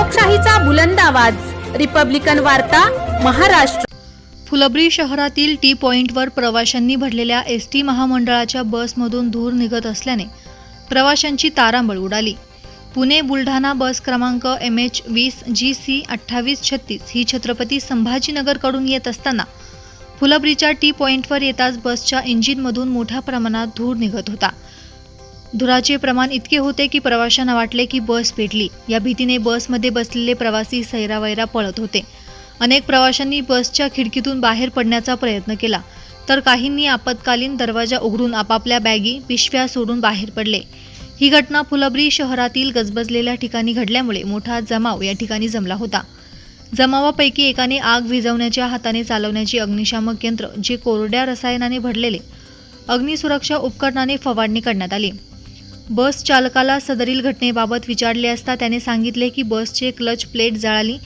लोकशाहीचा बुलंद आवाज, रिपब्लिकन वार्ता, महाराष्ट्र। फुलंब्री शहरातील टी पॉइंटवर प्रवाशांनी भरलेल्या एसटी महामंडळाच्या बसमधून धूर निघत असल्याने प्रवाशांची तारांबळ उडाली। पुणे बुलढाणा बस क्रमांक MH20 GC 2836 ही छत्रपती संभाजीनगरकडून येत असताना फुलंब्रीच्या टी पॉइंटवर येताच बसच्या इंजिनमधून मोठ्या प्रमाणात धूर निघत होता। धुराचे प्रमाण इतके होते की प्रवाशांना वाटले की बस पेटली। या भीतीने बसमध्ये बसलेले प्रवासी सैरावैरा पळत होते। अनेक प्रवाशांनी बसच्या खिडकीतून बाहेर पडण्याचा प्रयत्न केला, तर काहींनी आपत्कालीन दरवाजा उघडून आपापल्या बॅगी पिशव्या सोडून बाहेर पडले। ही घटना फुलंब्री शहरातील गजबजलेल्या ठिकाणी घडल्यामुळे मोठा जमाव या ठिकाणी जमला होता। जमावापैकी एकाने आग विझवण्याच्या हाताने चालवण्याची अग्निशामक यंत्र, जे कोरड्या रसायनाने भरलेले अग्निसुरक्षा उपकरणाने फवारणी करण्यात आली। बस चालकाला सदरील घटनेबाबत विचारले असता त्याने सांगितले की बसचे क्लच प्लेट जळाली,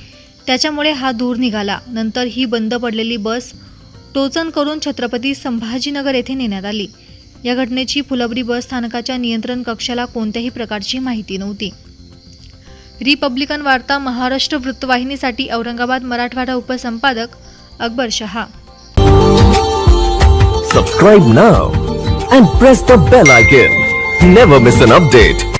त्याच्यामुळे हा धूर निघाला। नंतर ही बंद पडलेली बस टोचन करून छत्रपती संभाजीनगर येथे नेण्यात आली। या घटनेची फुलंब्री बस स्थानकाच्या नियंत्रण कक्षाला कोणत्याही प्रकारची माहिती नव्हती। रिपब्लिकन वार्ता Maharashtra वृत्तवाहिनीसाठी Aurangabad Marathwada उपसंपादक Akbar Shah. Subscribe now and press the bell icon. Never miss an update.